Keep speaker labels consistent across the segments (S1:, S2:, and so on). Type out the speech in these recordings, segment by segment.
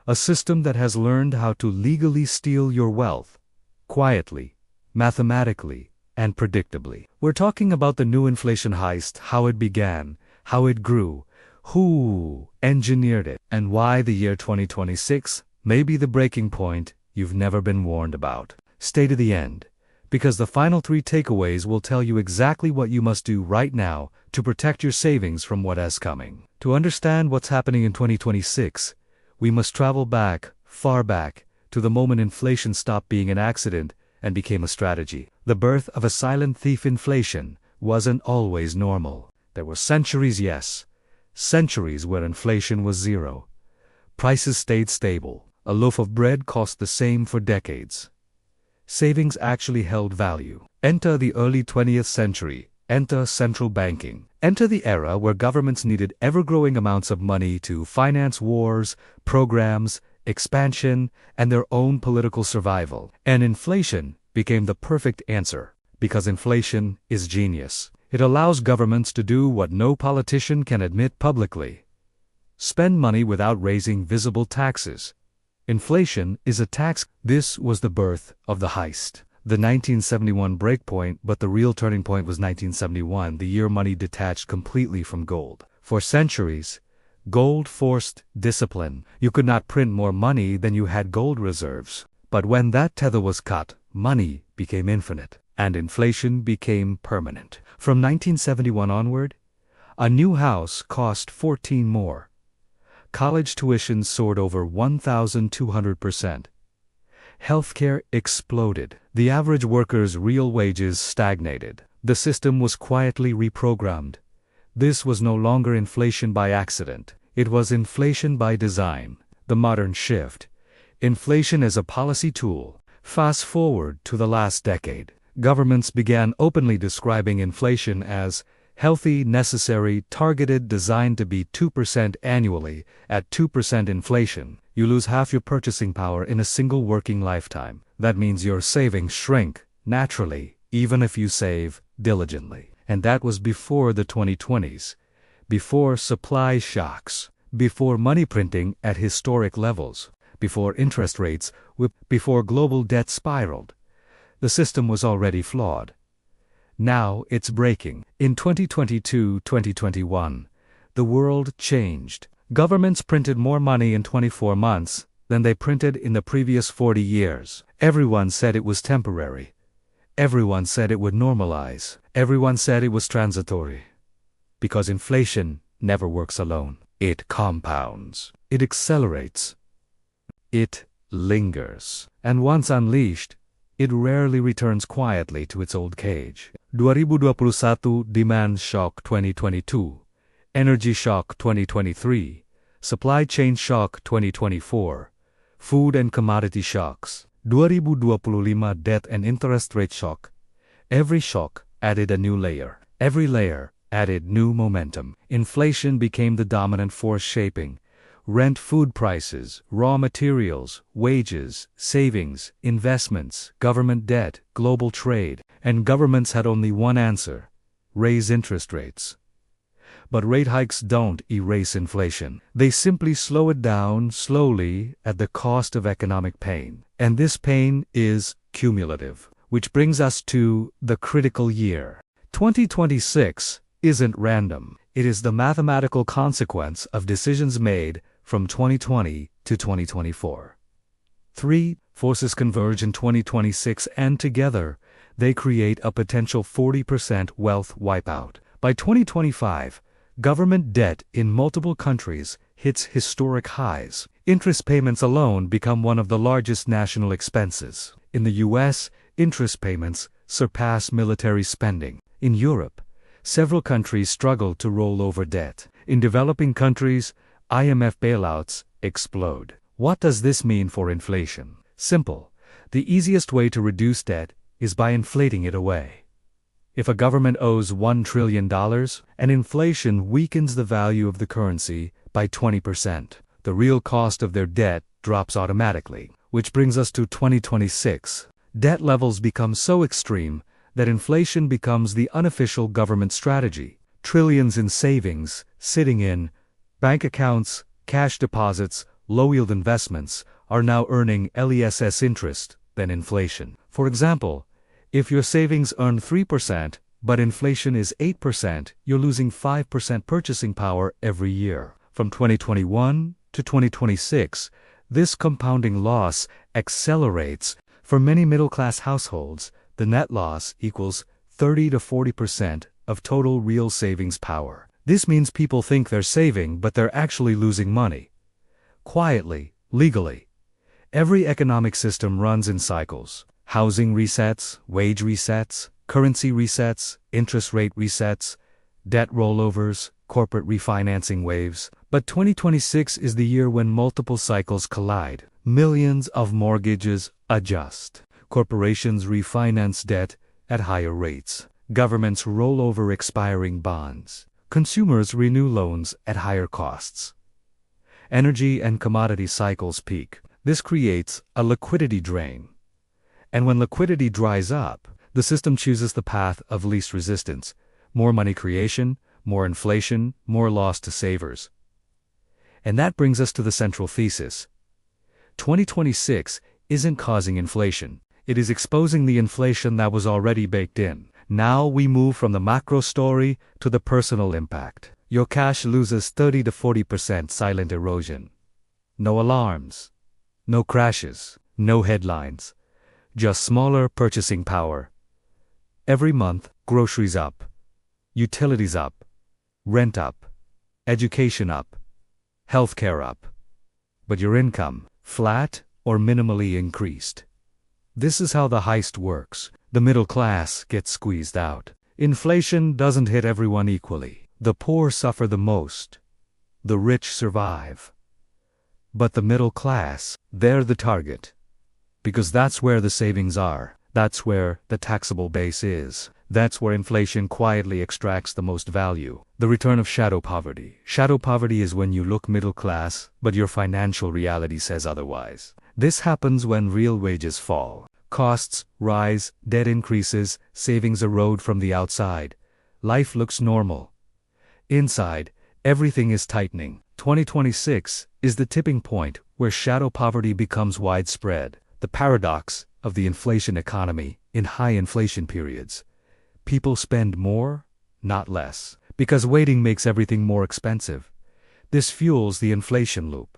S1: A system that has learned how to legally steal your wealth, quietly, mathematically, and predictably. We're talking about the new inflation heist, how it began, how it grew, who engineered it, and why the year 2026 may be the breaking point you've never been warned about. Stay to the end, because the final 3 takeaways will tell you exactly what you must do right now to protect your savings from what is coming. To understand what's happening in 2026, we must travel back, far back, to the moment inflation stopped being an accident and became a strategy. The birth of a silent thief, inflation, wasn't always normal. There were centuries, yes, centuries where inflation was zero. Prices stayed stable. A loaf of bread cost the same for decades. Savings actually held value. Enter the early 20th century. Enter central banking. Enter the era where governments needed ever-growing amounts of money to finance wars, programs, expansion, and their own political survival. And inflation became the perfect answer, because inflation is genius. It allows governments to do what no politician can admit publicly: spend money without raising visible taxes. Inflation is a tax. This was the birth of the heist. The 1971 breakpoint, but the real turning point was 1971, the year money detached completely from gold. For centuries, gold forced discipline. You could not print more money than you had gold reserves. But when that tether was cut, money became infinite, and inflation became permanent. From 1971 onward, a new house cost 14 more. College tuition soared over 1,200%. Healthcare exploded. The average worker's real wages stagnated. The system was quietly reprogrammed. This was no longer inflation by accident. It was inflation by design. The modern shift. Inflation as a policy tool. Fast forward to the last decade. Governments began openly describing inflation as healthy, necessary, targeted, designed to be 2% annually. At 2% inflation, you lose half your purchasing power in a single working lifetime. That means your savings shrink, naturally, even if you save diligently. And that was before the 2020s, before supply shocks, before money printing at historic levels, before interest rates whipped, before global debt spiraled. The system was already flawed. Now it's breaking. In 2022-2021, the world changed. Governments printed more money in 24 months than they printed in the previous 40 years. Everyone said it was temporary. Everyone said it would normalize. Everyone said it was transitory. Because inflation never works alone. It compounds. It accelerates. It lingers. And once unleashed, it rarely returns quietly to its old cage. 2021 Demand Shock 2022, Energy Shock 2023, Supply Chain Shock 2024, Food and Commodity Shocks. 2025 Debt and Interest Rate Shock. Every shock added a new layer. Every layer added new momentum. Inflation became the dominant force shaping rent, food prices, raw materials, wages, savings, investments, government debt, global trade. And governments had only one answer: raise interest rates. But rate hikes don't erase inflation. They simply slow it down slowly at the cost of economic pain. And this pain is cumulative. Which brings us to the critical year. 2026 isn't random. It is the mathematical consequence of decisions made from 2020 to 2024. 3 forces converge in 2026, and together, they create a potential 40% wealth wipeout. By 2025, government debt in multiple countries hits historic highs. Interest payments alone become one of the largest national expenses. In the US, interest payments surpass military spending. In Europe, several countries struggle to roll over debt. In developing countries, IMF bailouts explode. What does this mean for inflation? Simple. The easiest way to reduce debt is by inflating it away. If a government owes $1 trillion, and inflation weakens the value of the currency by 20%, the real cost of their debt drops automatically. Which brings us to 2026. Debt levels become so extreme that inflation becomes the unofficial government strategy. Trillions in savings, sitting in bank accounts, cash deposits, low-yield investments are now earning less interest than inflation. For example, if your savings earn 3%, but inflation is 8%, you're losing 5% purchasing power every year. From 2021 to 2026, this compounding loss accelerates. For many middle-class households, the net loss equals 30 to 40% of total real savings power. This means people think they're saving, but they're actually losing money. Quietly, legally. Every economic system runs in cycles. Housing resets, wage resets, currency resets, interest rate resets, debt rollovers, corporate refinancing waves. But 2026 is the year when multiple cycles collide. Millions of mortgages adjust. Corporations refinance debt at higher rates. Governments roll over expiring bonds. Consumers renew loans at higher costs. Energy and commodity cycles peak. This creates a liquidity drain. And when liquidity dries up, the system chooses the path of least resistance. More money creation, more inflation, more loss to savers. And that brings us to the central thesis. 2026 isn't causing inflation. It is exposing the inflation that was already baked in. Now we move from the macro story to the personal impact. Your cash loses 30 to 40% silent erosion. No alarms. No crashes. No headlines. Just smaller purchasing power. Every month, groceries up. Utilities up. Rent up. Education up. Healthcare up. But your income, flat or minimally increased. This is how the heist works. The middle class gets squeezed out. Inflation doesn't hit everyone equally. The poor suffer the most. The rich survive. But the middle class, they're the target. Because that's where the savings are. That's where the taxable base is. That's where inflation quietly extracts the most value. The return of shadow poverty. Shadow poverty is when you look middle class, but your financial reality says otherwise. This happens when real wages fall. Costs rise, debt increases, savings erode from the outside. Life looks normal. Inside, everything is tightening. 2026 is the tipping point where shadow poverty becomes widespread. The paradox of the inflation economy in high inflation periods. People spend more, not less, because waiting makes everything more expensive. This fuels the inflation loop.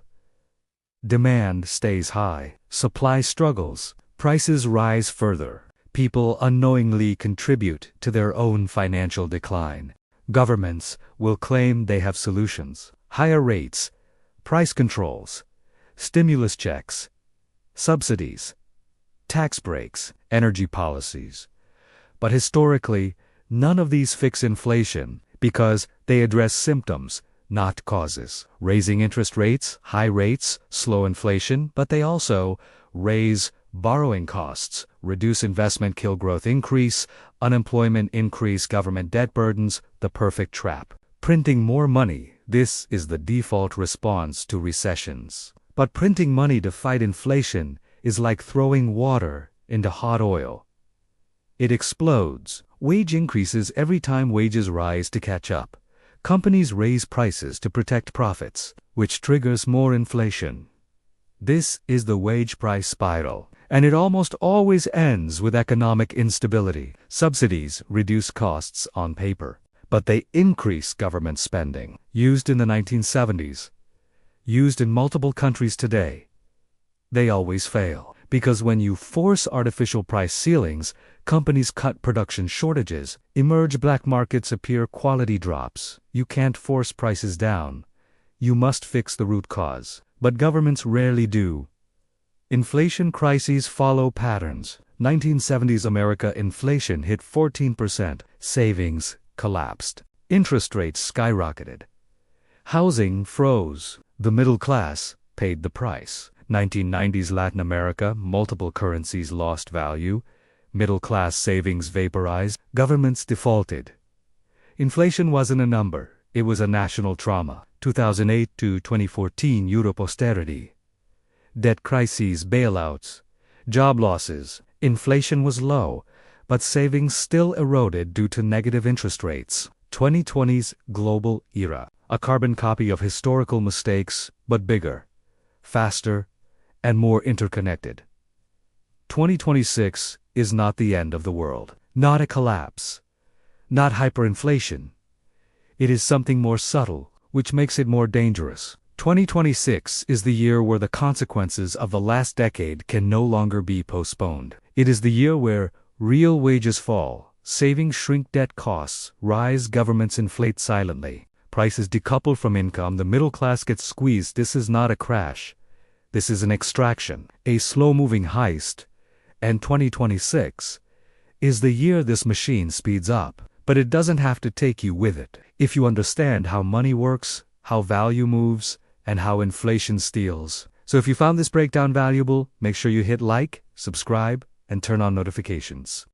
S1: Demand stays high, supply struggles, prices rise further. People unknowingly contribute to their own financial decline. Governments will claim they have solutions. Higher rates, price controls, stimulus checks, subsidies, tax breaks, energy policies. But historically, none of these fix inflation because they address symptoms, not causes. Raising interest rates, high rates, slow inflation, but they also raise borrowing costs, reduce investment, kill growth, increase unemployment, increase government debt burdens, the perfect trap. Printing more money, this is the default response to recessions. But printing money to fight inflation is like throwing water into hot oil. It explodes. Wage increases every time wages rise to catch up. Companies raise prices to protect profits, which triggers more inflation. This is the wage price spiral, and it almost always ends with economic instability. Subsidies reduce costs on paper, but they increase government spending. Used in the 1970s, used in multiple countries today, they always fail. Because when you force artificial price ceilings, companies cut production shortages, emerge black markets, appear, quality drops. You can't force prices down. You must fix the root cause. But governments rarely do. Inflation crises follow patterns. 1970s America inflation hit 14%. Savings collapsed. Interest rates skyrocketed. Housing froze. The middle class paid the price. 1990s Latin America, multiple currencies lost value. Middle-class savings vaporized. Governments defaulted. Inflation wasn't a number. It was a national trauma. 2008 to 2014 Europe austerity. Debt crises, bailouts, job losses. Inflation was low, but savings still eroded due to negative interest rates. 2020's global era. A carbon copy of historical mistakes, but bigger. faster, and more interconnected. 2026 is not the end of the world, not a collapse, not hyperinflation. It is something more subtle, which makes it more dangerous. 2026 is the year where the consequences of the last decade can no longer be postponed. It is the year where real wages fall, savings shrink, debt costs rise, governments inflate silently, prices decouple from income, the middle class gets squeezed. This is not a crash. This is an extraction, a slow-moving heist. And 2026 is the year this machine speeds up. But it doesn't have to take you with it. If you understand how money works, how value moves, and how inflation steals. So if you found this breakdown valuable, make sure you hit like, subscribe, and turn on notifications.